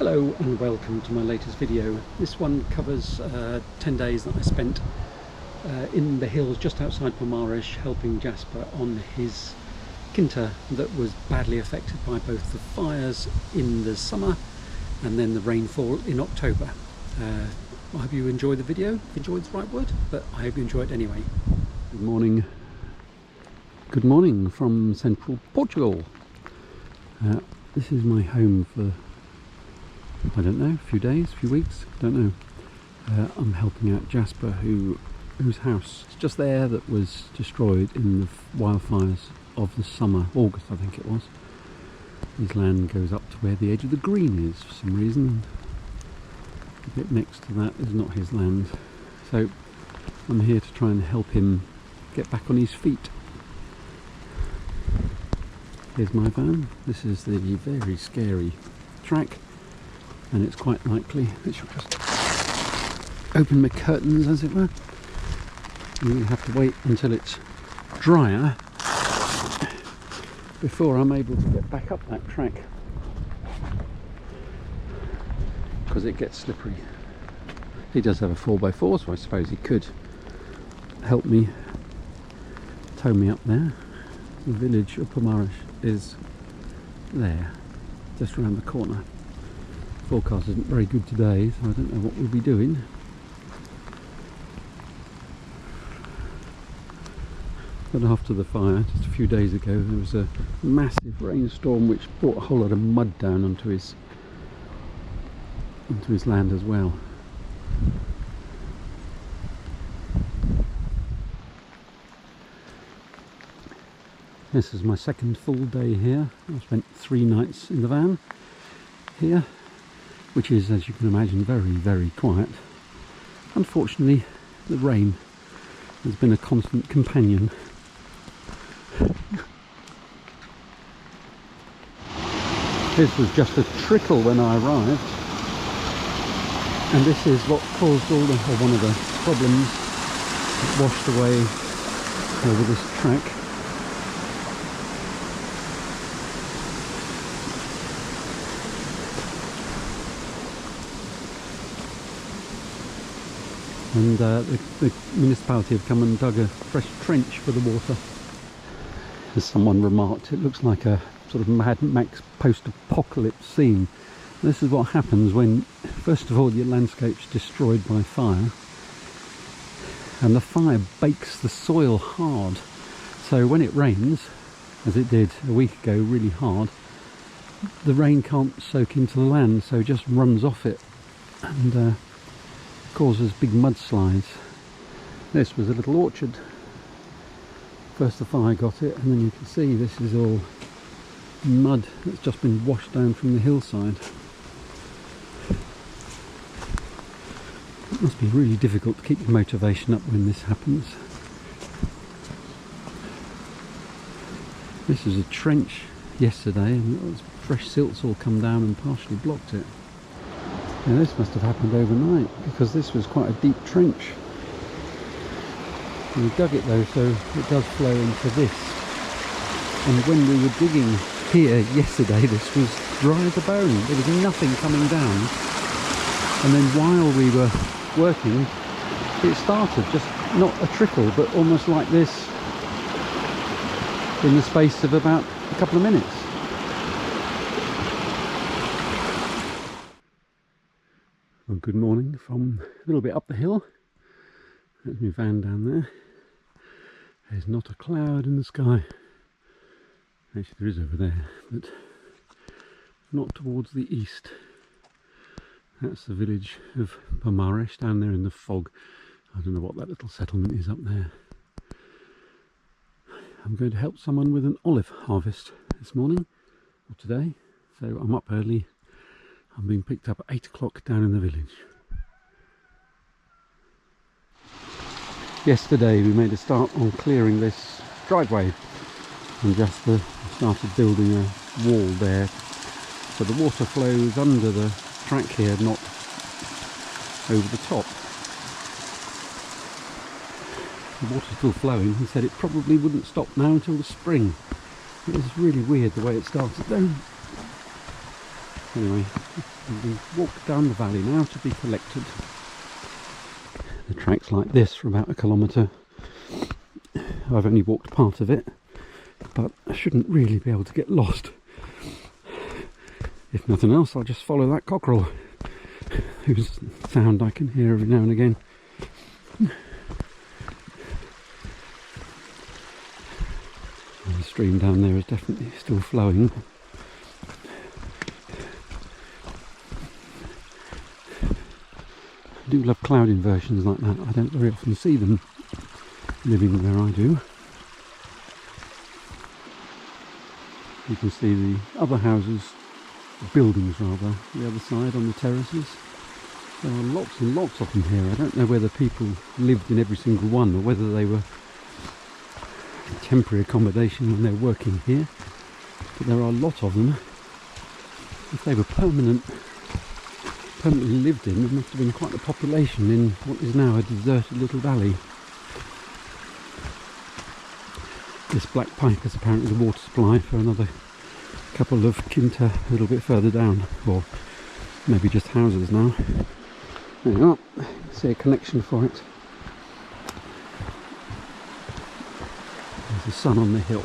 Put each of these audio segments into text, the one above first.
Hello and welcome to my latest video. This one covers 10 days that I spent in the hills just outside Pomarez helping Jasper on his Quinta that was badly affected by both the fires in the summer and then the rainfall in October. I hope you enjoy the video, if enjoyed the right word, but I hope you enjoy it anyway. Good morning. Good morning from central Portugal. This is my home for, I don't know, a few days, a few weeks, don't know. I'm helping out Jasper whose house is just there that was destroyed in the wildfires of the summer, August I think it was. His land goes up to where the edge of the green is for some reason. The bit next to that is not his land. So I'm here to try and help him get back on his feet. Here's my van. This is the very scary track, and it's quite likely that she'll just open my curtains, as it were. And we'll have to wait until it's drier before I'm able to get back up that track, because it gets slippery. He does have a 4x4, so I suppose he could help me tow me up there. The village of Pomarez is there, just around the corner. Forecast isn't very good today, so I don't know what we'll be doing. But after the fire, just a few days ago, there was a massive rainstorm which brought a whole lot of mud down onto his land as well. This is my second full day here. I spent 3 nights in the van here, which is, as you can imagine, very, very quiet. Unfortunately, the rain has been a constant companion. This was just a trickle when I arrived, and this is what caused one of the problems that washed away over this track. And the municipality have come and dug a fresh trench for the water. As someone remarked, it looks like a sort of Mad Max post-apocalypse scene. This is what happens when, first of all, your landscape's destroyed by fire, and the fire bakes the soil hard. So when it rains, as it did a week ago really hard, the rain can't soak into the land, so it just runs off it and causes big mudslides. This was a little orchard. First the fire got it, and then you can see this is all mud that's just been washed down from the hillside. It must be really difficult to keep your motivation up when this happens. This was a trench yesterday, and those fresh silts all come down and partially blocked it. Yeah, this must have happened overnight, because this was quite a deep trench. We dug it though, so it does flow into this. And when we were digging here yesterday, this was dry as a bone. There was nothing coming down. And then while we were working, it started, just not a trickle, but almost like this in the space of about a couple of minutes. Well, good morning from a little bit up the hill. There's my van down there. There's not a cloud in the sky. Actually there is over there, but not towards the east. That's the village of Pomarez down there in the fog. I don't know what that little settlement is up there. I'm going to help someone with an olive harvest this morning, or today, so I'm up early. I'm being picked up at 8 o'clock down in the village. Yesterday we made a start on clearing this driveway, and Jasper started building a wall there so the water flows under the track here, not over the top. The water's still flowing. He said it probably wouldn't stop now until the spring. It was really weird the way it started though. Anyway, and we walk down the valley now to be collected. The track's like this for about 1 kilometre. I've only walked part of it, but I shouldn't really be able to get lost. If nothing else, I'll just follow that cockerel, whose sound I can hear every now and again. And the stream down there is definitely still flowing. I do love cloud inversions like that. I don't very often see them living where I do. You can see the other houses, buildings rather, the other side on the terraces. There are lots and lots of them here. I don't know whether people lived in every single one or whether they were temporary accommodation when they're working here, but there are a lot of them. If they were permanently lived in, there must have been quite a population in what is now a deserted little valley. This black pipe is apparently the water supply for another couple of Quinta a little bit further down, or maybe just houses now. There you are, see a connection for it. There's the sun on the hill.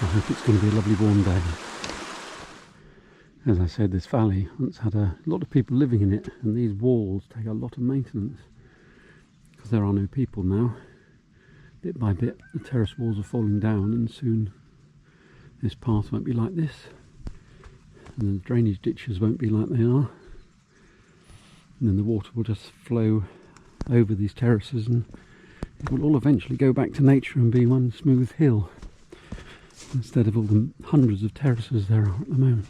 I hope it's going to be a lovely warm day. As I said, this valley once had a lot of people living in it, and these walls take a lot of maintenance because there are no people now. Bit by bit the terrace walls are falling down, and soon this path won't be like this, and the drainage ditches won't be like they are, and then the water will just flow over these terraces, and it will all eventually go back to nature and be one smooth hill instead of all the hundreds of terraces there are at the moment.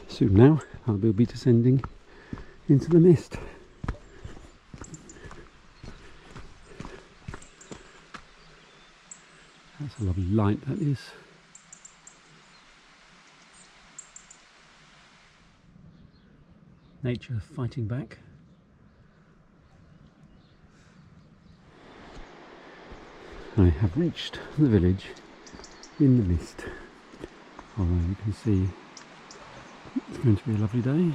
Soon now I will be descending into the mist. That's a lovely light, that is. Nature fighting back. I have reached the village in the mist. Although you can see it's going to be a lovely day.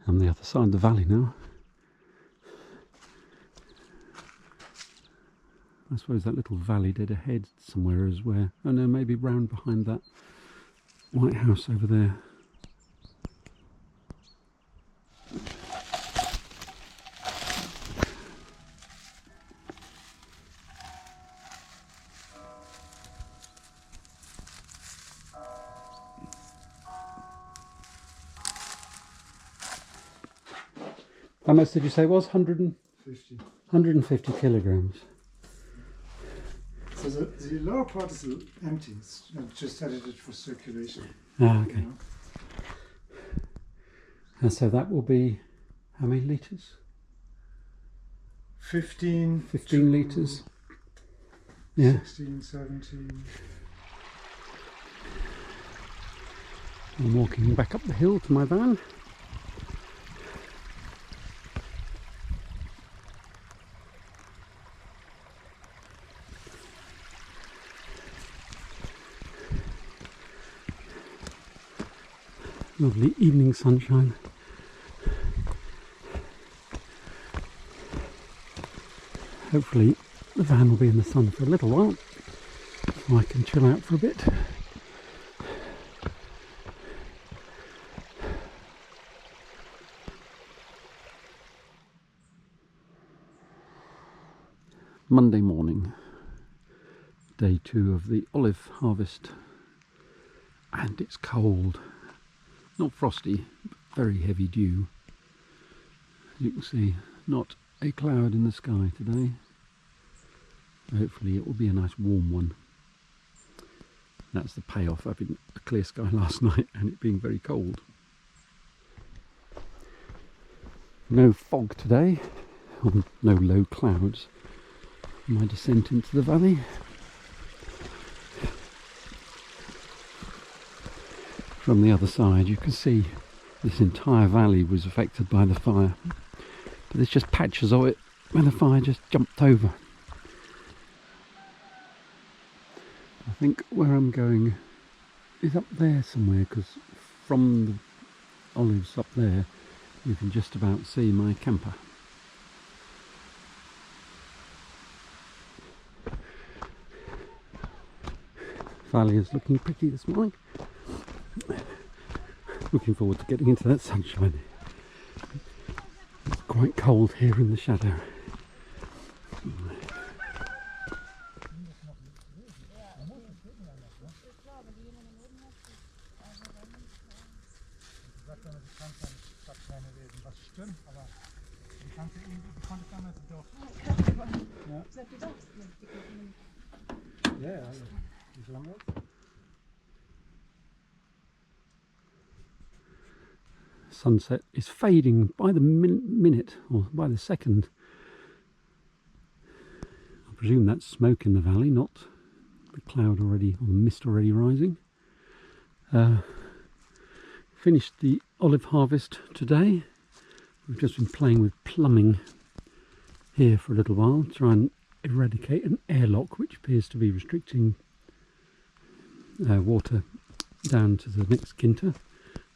I'm the other side of the valley now. I suppose that little valley dead ahead somewhere is where... oh no, maybe round behind that white house over there. How much did you say it was? 150 kilograms. So the lower part is empty, it's just edited for circulation. Ah, okay. You know? And so that will be how many litres? 15 litres. Yeah. 16, 17. I'm walking back up the hill to my van. Lovely evening sunshine. Hopefully the van will be in the sun for a little while so I can chill out for a bit. Monday morning, day 2 of the olive harvest, and it's cold. Not frosty, but very heavy dew. As you can see, not a cloud in the sky today. Hopefully it will be a nice warm one. That's the payoff of having a clear sky last night and it being very cold. No fog today, or no low clouds. My descent into the valley. From the other side you can see this entire valley was affected by the fire, but there's just patches of it where the fire just jumped over. think where I'm going is up there somewhere, because from the olives up there you can just about see my camper. Valley is looking pretty this morning. Looking forward to getting into that sunshine. It's quite cold here in the shadow. Sunset is fading by the minute, or by the second. I presume that's smoke in the valley, not the cloud already, or the mist already rising. Finished the olive harvest today. We've just been playing with plumbing here for a little while, to try and eradicate an airlock which appears to be restricting water down to the next Quinta.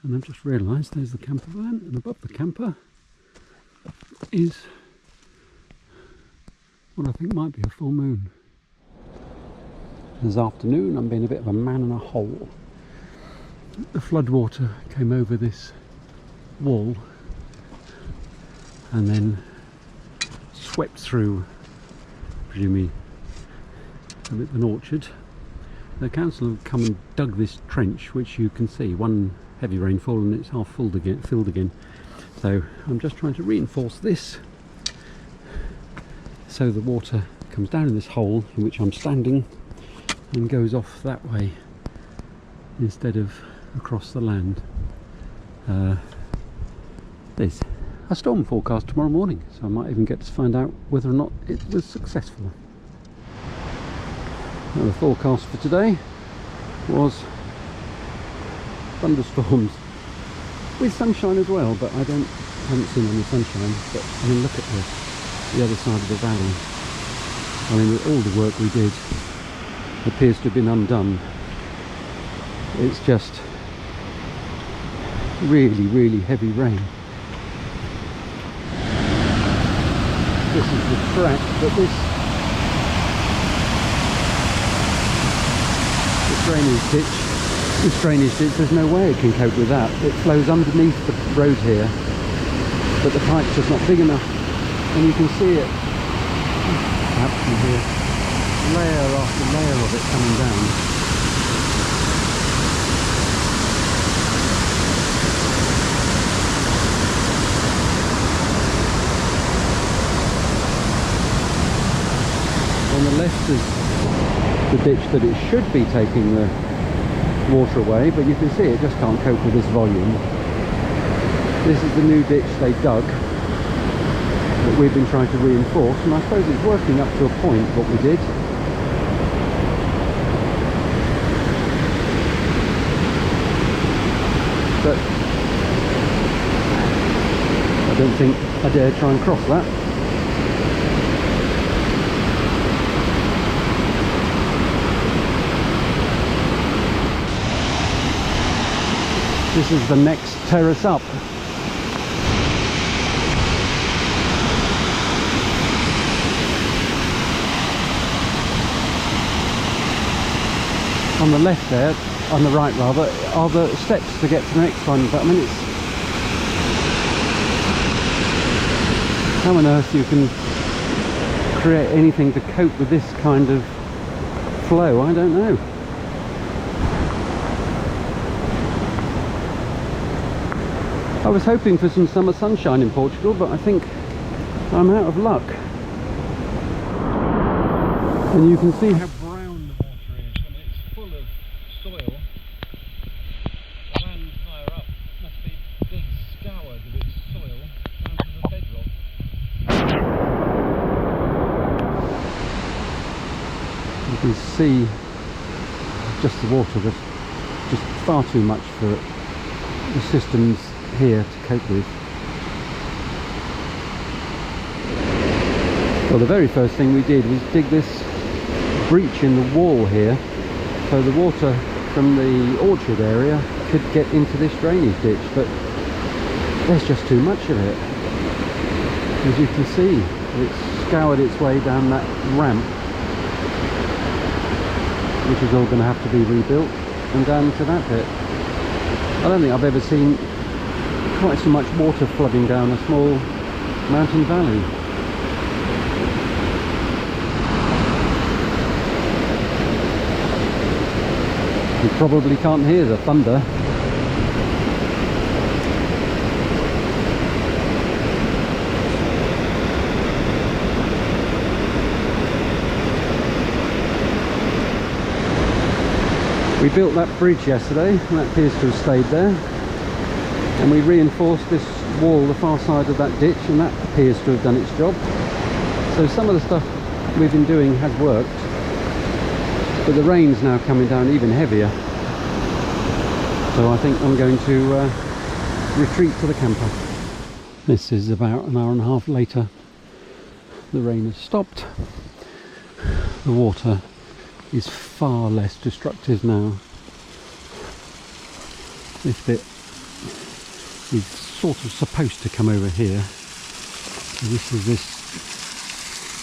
And I've just realised there's the camper van, and above the camper is what I think might be a full moon. This afternoon I'm being a bit of a man in a hole. The floodwater came over this wall and then swept through, presumably a bit of an orchard. The council have come and dug this trench, which you can see, one heavy rainfall and it's half filled again. So I'm just trying to reinforce this so the water comes down in this hole in which I'm standing and goes off that way instead of across the land. There's a storm forecast tomorrow morning, so I might even get to find out whether or not it was successful. Now, the forecast for today was thunderstorms with sunshine as well, but I haven't seen any sunshine. But I mean, look at the other side of the valley. I mean, all the work we did appears to have been undone. It's just really, really heavy rain. This is the track, but this drainage ditch, there's no way it can cope with that. It flows underneath the road here, but the pipe's just not big enough, and you can see it, perhaps from here, layer after layer of it coming down. On the left is the ditch that it should be taking the water away, but you can see it just can't cope with this volume. This is the new ditch they dug that we've been trying to reinforce, and I suppose it's working up to a point, what we did. But I don't think I dare try and cross that. This is the next terrace up. On the left there, on the right rather, are the steps to get to the next one. But I mean, it's how on earth you can create anything to cope with this kind of flow, I don't know. I was hoping for some summer sunshine in Portugal, but I think I'm out of luck. And you can see how brown the water is. I mean, it's full of soil. The land higher up must be being scoured of its soil down to the bedrock. You can see just the water, just far too much for the systems here to cope with. Well, the very first thing we did was dig this breach in the wall here So the water from the orchard area could get into this drainage ditch, but there's just too much of it. As you can see, it's scoured its way down that ramp, which is all going to have to be rebuilt, and down to that bit. I don't think I've ever seen quite so much water flooding down a small mountain valley. You probably can't hear the thunder. We built that bridge yesterday, and that appears to have stayed there. And we reinforced this wall, the far side of that ditch, and that appears to have done its job. So some of the stuff we've been doing has worked, but the rain's now coming down even heavier. So I think I'm going to retreat to the camper. This is about an hour and a half later. The rain has stopped. The water is far less destructive now. This bit is sort of supposed to come over here. So this is this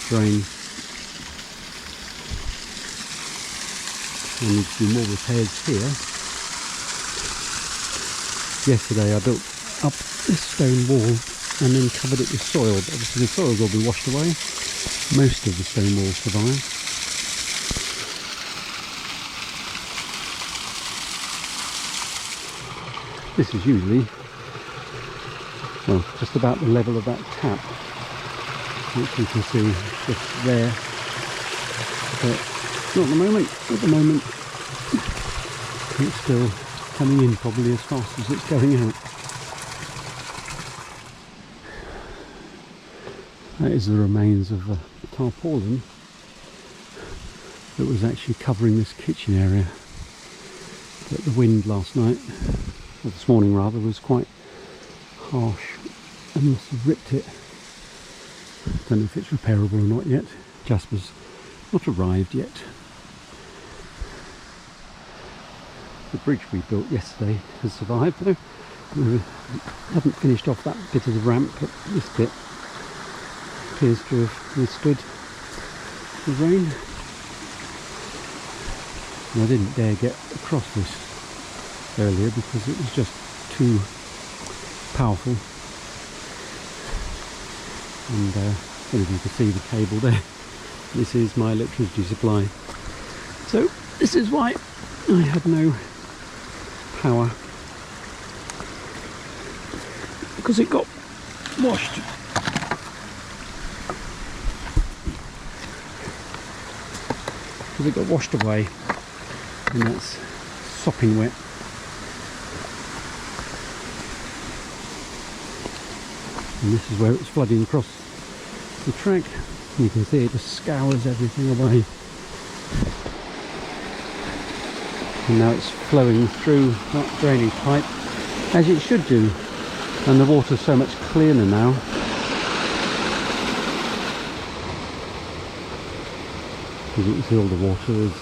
drain. I need to do more repairs here. Yesterday I built up this stone wall and then covered it with soil, but obviously the soil will be washed away. Most of the stone wall survived. This is usually, well, just about the level of that tap, which you can see just there. But not at the moment. At the moment, it's still coming in probably as fast as it's going out. That is the remains of a tarpaulin that was actually covering this kitchen area. But the wind last night, or this morning rather, was quite harsh and must have ripped it. Don't know if it's repairable or not yet. Jasper's not arrived yet. The bridge we built yesterday has survived though. We haven't finished off that bit of the ramp, but this bit appears to have withstood the rain. And I didn't dare get across this earlier because it was just too powerful. And I don't know if you can see the cable there. This is my electricity supply. So this is why I had no power, because it got washed. Because it got washed away, and that's sopping wet. And this is where it's flooding across the track. You can see it just scours everything away. And now it's flowing through that drainage pipe, as it should do. And the water's so much clearer now. As you can see, all the water is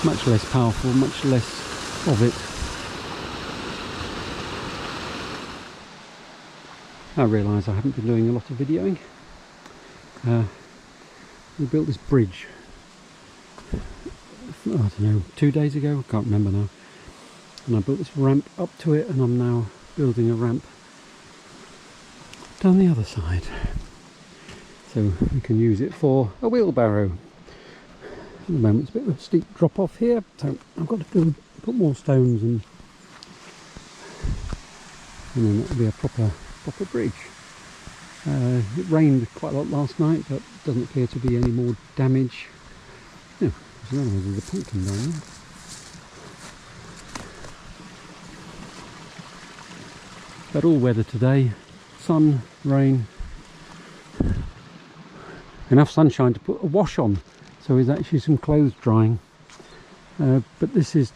much less powerful, much less of it. I realise I haven't been doing a lot of videoing. We built this bridge, I don't know, 2 days ago, I can't remember now. And I built this ramp up to it, and I'm now building a ramp down the other side. So we can use it for a wheelbarrow. At the moment it's a bit of a steep drop off here, so I've got to put more stones and then it'll be a proper bridge. It rained quite a lot last night, but doesn't appear to be any more damage. No, there's a pumpkin down there. But all weather today, sun, rain, enough sunshine to put a wash on, so there's actually some clothes drying. But this is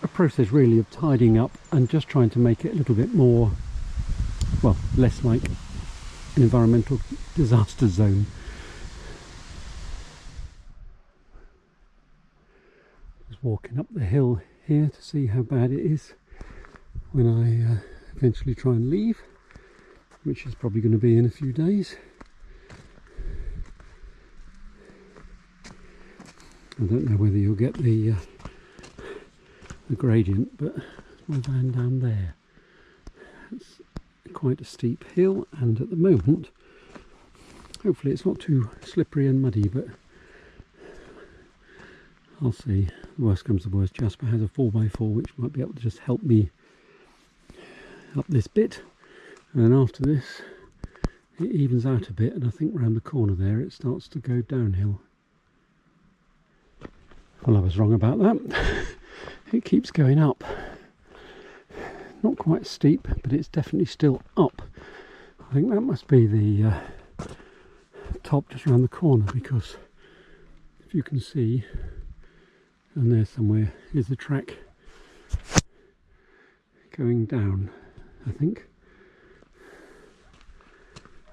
a process really of tidying up and just trying to make it a little bit more, well, less like an environmental disaster zone. just walking up the hill here to see how bad it is when I eventually try and leave, which is probably going to be in a few days. I don't know whether you'll get the gradient, but my van down there, it's quite a steep hill, and at the moment hopefully it's not too slippery and muddy, but I'll see. The worst comes to worst, Jasper has a 4x4 which might be able to just help me up this bit, and then after this it evens out a bit, and I think round the corner there it starts to go downhill. Well, I was wrong about that. It keeps going up. Not quite steep, but it's definitely still up. I think that must be the top just around the corner, because if you can see, and there somewhere is the track going down, I think.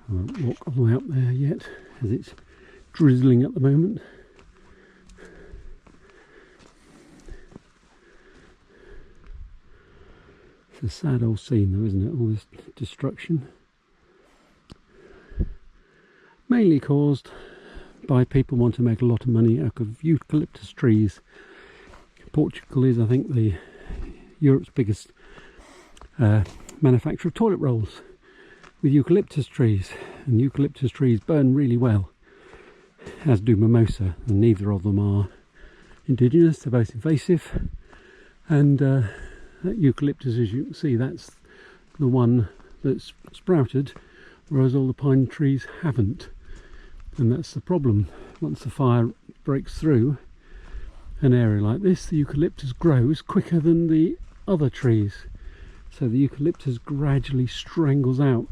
I won't walk all the way up there yet, as it's drizzling at the moment. It's a sad old scene though, isn't it? All this destruction. Mainly caused by people wanting to make a lot of money out of eucalyptus trees. Portugal is, I think, Europe's biggest manufacturer of toilet rolls with eucalyptus trees, and eucalyptus trees burn really well, as do mimosa, and neither of them are indigenous. They're both invasive, and that eucalyptus, as you can see, that's the one that's sprouted, whereas all the pine trees haven't. And that's the problem. Once the fire breaks through an area like this, the eucalyptus grows quicker than the other trees, so the eucalyptus gradually strangles out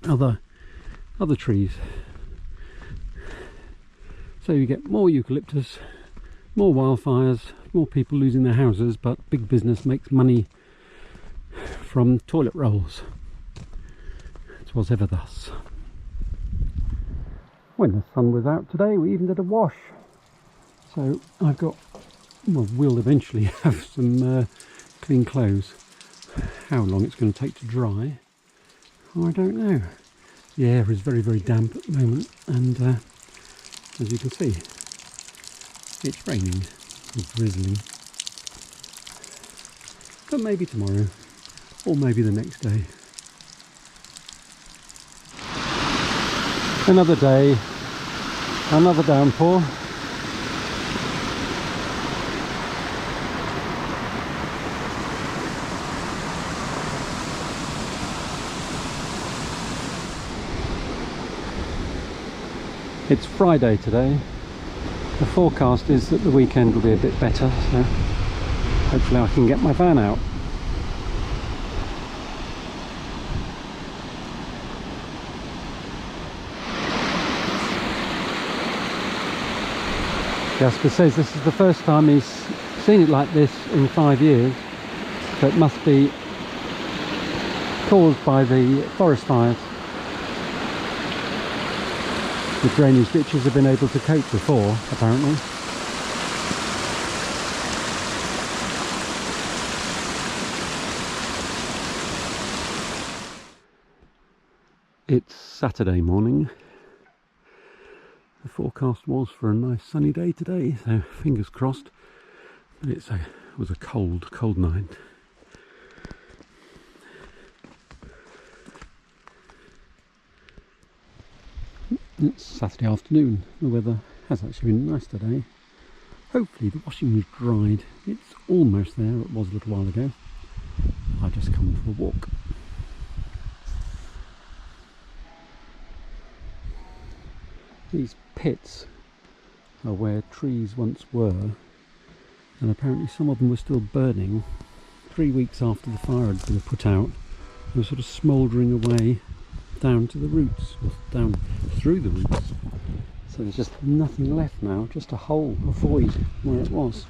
other trees. So you get more eucalyptus, more wildfires, more people losing their houses, but big business makes money from toilet rolls. It was ever thus. When the sun was out today, we even did a wash. So I've got, well, we'll eventually have some clean clothes. How long it's going to take to dry, I don't know. The air is very, very damp at the moment, and as you can see, it's raining. It's drizzling, but maybe tomorrow, or maybe the next day. Another day, another downpour. It's Friday today. The forecast is that the weekend will be a bit better, so hopefully I can get my van out. Jasper says this is the first time he's seen it like this in 5 years, so it must be caused by the forest fires. The drainage ditches have been able to cope before, apparently. It's Saturday morning. The forecast was for a nice sunny day today, so fingers crossed. But it was a cold, cold night. It's Saturday afternoon. The weather has actually been nice today. Hopefully the washing is dried. It's almost there. It was a little while ago. I've just come for a walk. These pits are where trees once were, and apparently some of them were still burning 3 weeks after the fire had been put out. They were sort of smouldering away down to the roots, or down through the roots. So there's just nothing left now, just a hole, a void where it was.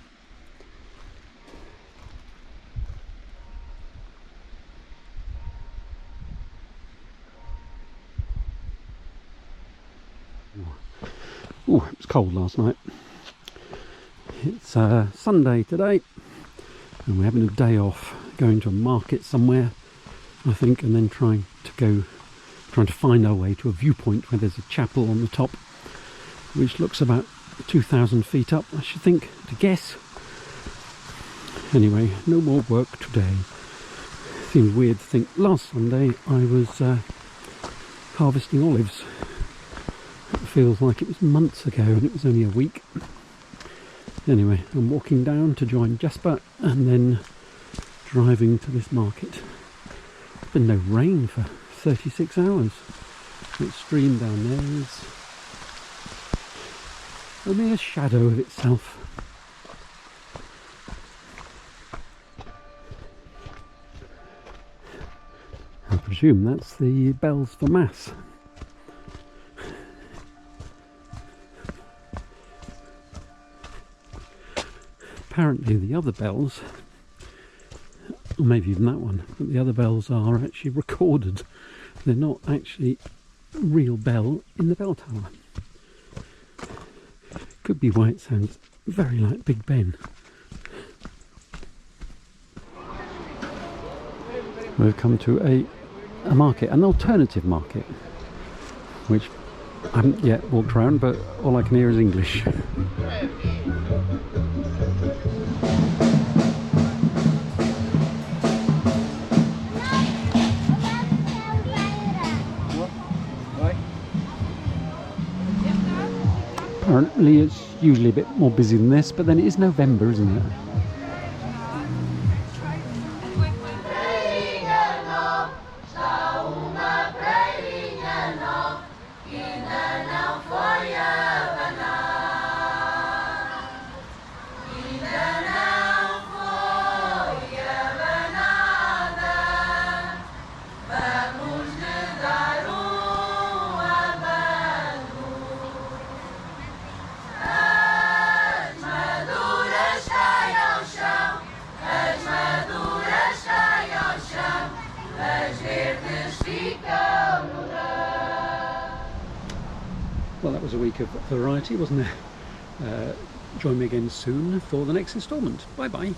Oh, it was cold last night. It's Sunday today, and we're having a day off, going to a market somewhere, I think, and then trying to find our way to a viewpoint where there's a chapel on the top, which looks about 2,000 feet up, I should think, to guess. Anyway, no more work today. Seems weird to think last Sunday I was harvesting olives. It feels like it was months ago and it was only a week. Anyway, I'm walking down to join Jasper and then driving to this market. There's been no rain for 36 hours. That stream down there is only a shadow of itself. I presume that's the bells for Mass. Apparently the other bells, or maybe even that one, but the other bells are actually recorded. They're not actually a real bell in the bell tower. Could be why it sounds very like Big Ben. We've come to a market, an alternative market, which I haven't yet walked around, but all I can hear is English. Apparently it's usually a bit more busy than this, but then it is November, isn't it? Well, that was a week of variety, wasn't it? Join me again soon for the next instalment. Bye bye.